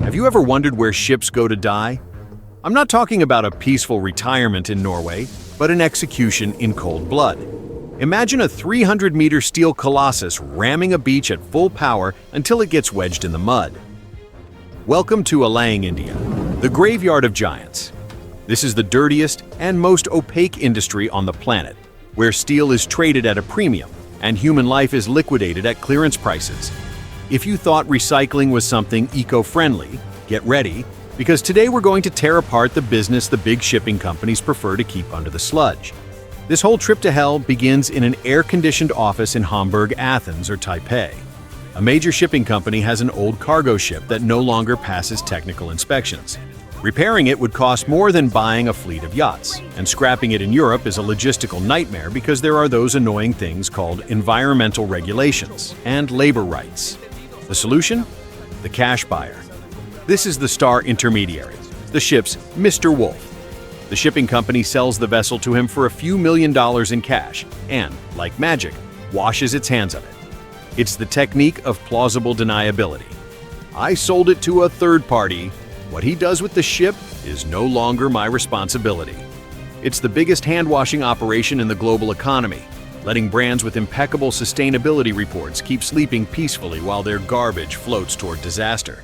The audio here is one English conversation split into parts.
Have you ever wondered where ships go to die? I'm not talking about a peaceful retirement in Norway, but an execution in cold blood. Imagine a 300-meter steel colossus ramming a beach at full power until it gets wedged in the mud. Welcome to Alang, India, the graveyard of giants. This is the dirtiest and most opaque industry on the planet, where steel is traded at a premium and human life is liquidated at clearance prices. If you thought recycling was something eco-friendly, get ready, because today we're going to tear apart the business the big shipping companies prefer to keep under the sludge. This whole trip to hell begins in an air-conditioned office in Hamburg, Athens, or Taipei. A major shipping company has an old cargo ship that no longer passes technical inspections. Repairing it would cost more than buying a fleet of yachts, and scrapping it in Europe is a logistical nightmare because there are those annoying things called environmental regulations and labor rights. The solution? The cash buyer. This is the star intermediary, the ship's Mr. Wolf. The shipping company sells the vessel to him for a few $1,000,000 in cash and, like magic, washes its hands of it. It's the technique of plausible deniability. I sold it to a third party. What he does with the ship is no longer my responsibility. It's the biggest hand-washing operation in the global economy, letting brands with impeccable sustainability reports keep sleeping peacefully while their garbage floats toward disaster.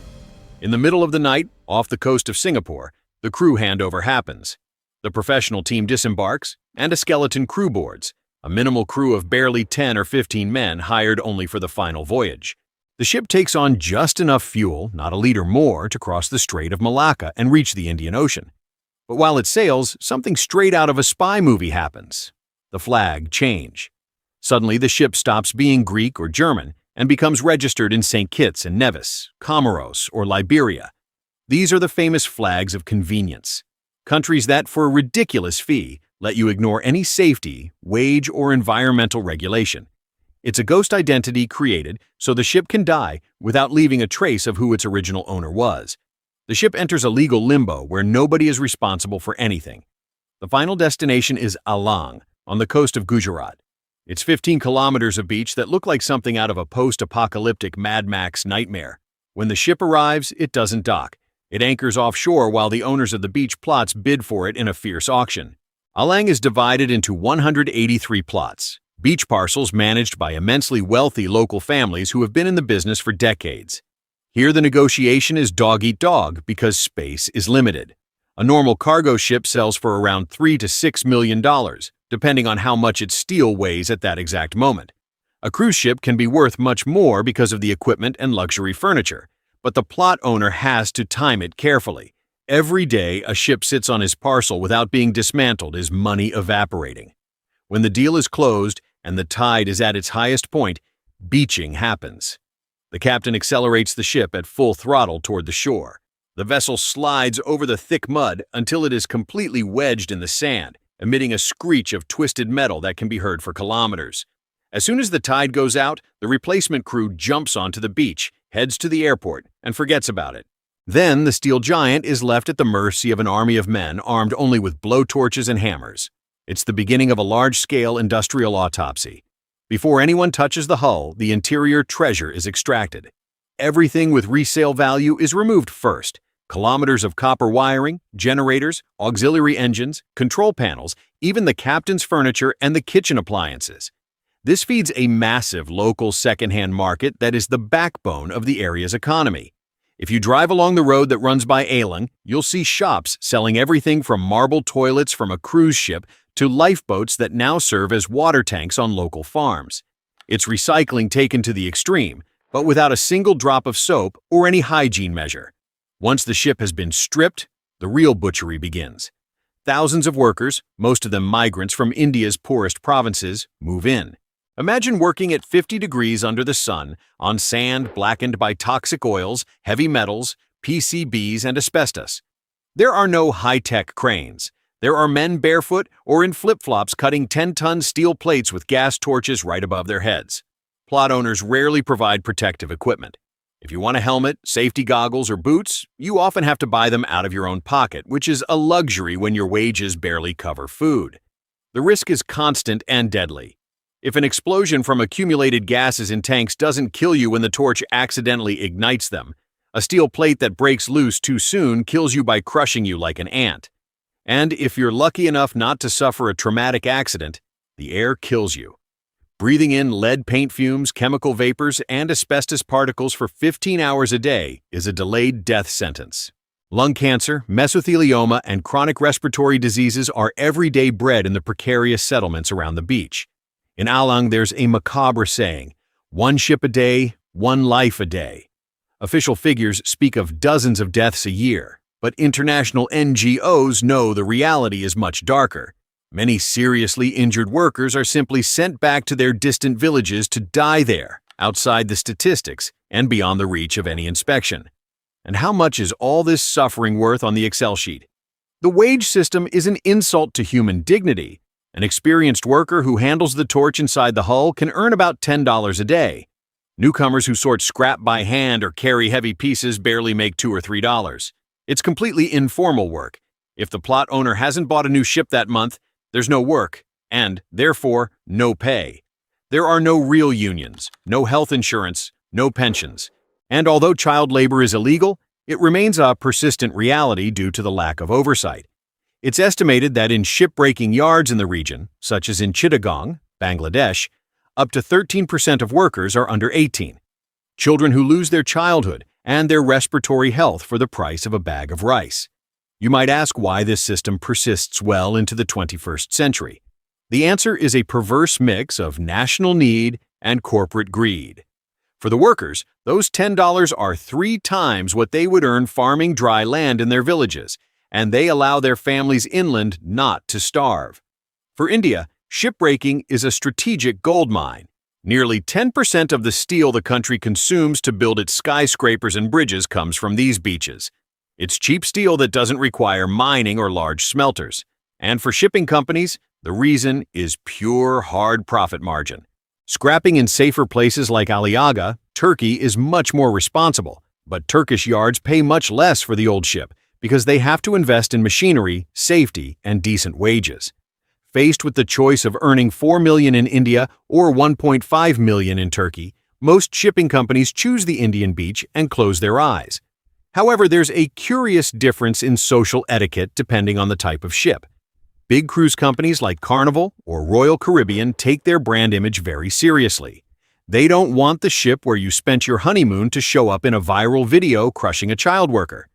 In the middle of the night, off the coast of Singapore, the crew handover happens. The professional team disembarks, and a skeleton crew boards, a minimal crew of barely 10 or 15 men hired only for the final voyage. The ship takes on just enough fuel, not a liter more, to cross the Strait of Malacca and reach the Indian Ocean. But while it sails, something straight out of a spy movie happens. The flag change. Suddenly, the ship stops being Greek or German and becomes registered in St. Kitts and Nevis, Comoros, or Liberia. These are the famous flags of convenience. Countries that, for a ridiculous fee, let you ignore any safety, wage, or environmental regulation. It's a ghost identity created so the ship can die without leaving a trace of who its original owner was. The ship enters a legal limbo where nobody is responsible for anything. The final destination is Alang, on the coast of Gujarat. It's 15 kilometers of beach that look like something out of a post-apocalyptic Mad Max nightmare. When the ship arrives, it doesn't dock. It anchors offshore while the owners of the beach plots bid for it in a fierce auction. Alang is divided into 183 plots, beach parcels managed by immensely wealthy local families who have been in the business for decades. Here the negotiation is dog-eat-dog because space is limited. A normal cargo ship sells for around $3 to $6 million, depending on how much its steel weighs at that exact moment. A cruise ship can be worth much more because of the equipment and luxury furniture, but the plot owner has to time it carefully. Every day a ship sits on his parcel without being dismantled is money evaporating. When the deal is closed and the tide is at its highest point, beaching happens. The captain accelerates the ship at full throttle toward the shore. The vessel slides over the thick mud until it is completely wedged in the sand, emitting a screech of twisted metal that can be heard for kilometers. As soon as the tide goes out, the replacement crew jumps onto the beach, heads to the airport, and forgets about it. Then the steel giant is left at the mercy of an army of men armed only with blowtorches and hammers. It's the beginning of a large-scale industrial autopsy. Before anyone touches the hull, the interior treasure is extracted. Everything with resale value is removed first. Kilometers of copper wiring, generators, auxiliary engines, control panels, even the captain's furniture and the kitchen appliances. This feeds a massive local secondhand market that is the backbone of the area's economy. If you drive along the road that runs by Alang, you'll see shops selling everything from marble toilets from a cruise ship to lifeboats that now serve as water tanks on local farms. It's recycling taken to the extreme, but without a single drop of soap or any hygiene measure. Once the ship has been stripped, the real butchery begins. Thousands of workers, most of them migrants from India's poorest provinces, move in. Imagine working at 50 degrees under the sun, on sand blackened by toxic oils, heavy metals, PCBs, and asbestos. There are no high-tech cranes. There are men barefoot or in flip-flops cutting 10-ton steel plates with gas torches right above their heads. Plot owners rarely provide protective equipment. If you want a helmet, safety goggles, or boots, you often have to buy them out of your own pocket, which is a luxury when your wages barely cover food. The risk is constant and deadly. If an explosion from accumulated gases in tanks doesn't kill you when the torch accidentally ignites them, A steel plate that breaks loose too soon kills you by crushing you like an ant. And if you're lucky enough not to suffer a traumatic accident, the air kills you. Breathing in lead paint fumes, chemical vapors, and asbestos particles for 15 hours a day is a delayed death sentence. Lung cancer, mesothelioma, and chronic respiratory diseases are everyday bread in the precarious settlements around the beach. In Alang, there's a macabre saying, "One ship a day, one life a day." Official figures speak of dozens of deaths a year, but international NGOs know the reality is much darker. Many seriously injured workers are simply sent back to their distant villages to die there, outside the statistics and beyond the reach of any inspection. And how much is all this suffering worth on the Excel sheet? The wage system is an insult to human dignity. An experienced worker who handles the torch inside the hull can earn about $10 a day. Newcomers who sort scrap by hand or carry heavy pieces barely make $2 or $3. It's completely informal work. If the plot owner hasn't bought a new ship that month, there's no work, and, therefore, no pay. There are no real unions, no health insurance, no pensions. And although child labor is illegal, it remains a persistent reality due to the lack of oversight. It's estimated that in shipbreaking yards in the region, such as in Chittagong, Bangladesh, up to 13% of workers are under 18. Children who lose their childhood and their respiratory health for the price of a bag of rice. You might ask why this system persists well into the 21st century. The answer is a perverse mix of national need and corporate greed. For the workers, those $10 are 3 times what they would earn farming dry land in their villages, and they allow their families inland not to starve. For India, shipbreaking is a strategic gold mine. Nearly 10% of the steel the country consumes to build its skyscrapers and bridges comes from these beaches. It's cheap steel that doesn't require mining or large smelters. And for shipping companies, the reason is pure hard profit margin. Scrapping in safer places like Aliaga, Turkey, is much more responsible, but Turkish yards pay much less for the old ship because they have to invest in machinery, safety, and decent wages. Faced with the choice of earning $4 million in India or $1.5 million in Turkey, most shipping companies choose the Indian beach and close their eyes. However, there's a curious difference in social etiquette depending on the type of ship. Big cruise companies like Carnival or Royal Caribbean take their brand image very seriously. They don't want the ship where you spent your honeymoon to show up in a viral video crushing a child worker.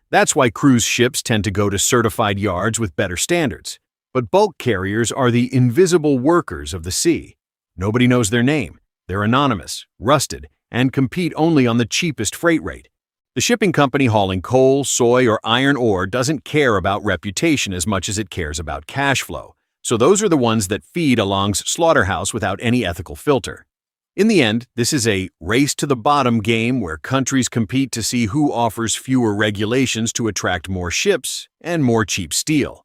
That's why cruise ships tend to go to certified yards with better standards. But bulk carriers are the invisible workers of the sea. Nobody knows their name. They're anonymous, rusted, and compete only on the cheapest freight rate. The shipping company hauling coal, soy, or iron ore doesn't care about reputation as much as it cares about cash flow, so those are the ones that feed Alang's slaughterhouse without any ethical filter. In the end, this is a race-to-the-bottom game where countries compete to see who offers fewer regulations to attract more ships and more cheap steel.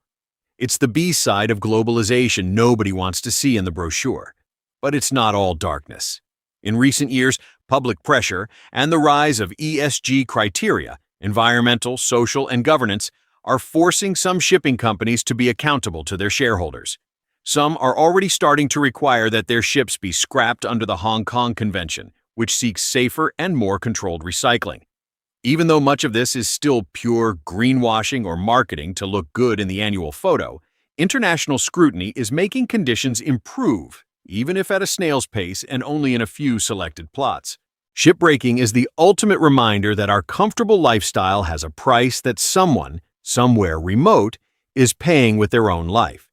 It's the B side of globalization nobody wants to see in the brochure. But it's not all darkness. In recent years, public pressure and the rise of ESG criteria, environmental, social, and governance, are forcing some shipping companies to be accountable to their shareholders. Some are already starting to require that their ships be scrapped under the Hong Kong Convention, which seeks safer and more controlled recycling. Even though much of this is still pure greenwashing or marketing to look good in the annual photo, international scrutiny is making conditions improve, even if at a snail's pace and only in a few selected plots. Shipbreaking is the ultimate reminder that our comfortable lifestyle has a price that someone, somewhere remote, is paying with their own life.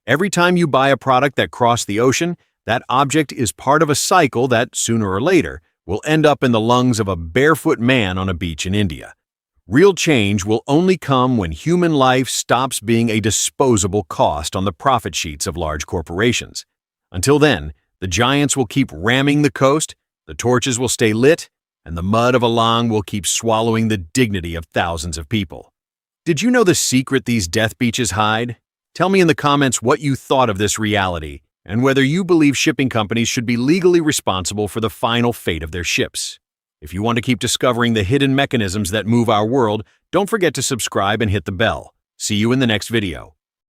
Every time you buy a product that crossed the ocean, that object is part of a cycle that, sooner or later, will end up in the lungs of a barefoot man on a beach in India. Real change will only come when human life stops being a disposable cost on the profit sheets of large corporations. Until then, the giants will keep ramming the coast, the torches will stay lit, and the mud of Alang will keep swallowing the dignity of thousands of people. Did you know the secret these death beaches hide? Tell me in the comments what you thought of this reality, and whether you believe shipping companies should be legally responsible for the final fate of their ships. If you want to keep discovering the hidden mechanisms that move our world, don't forget to subscribe and hit the bell. See you in the next video.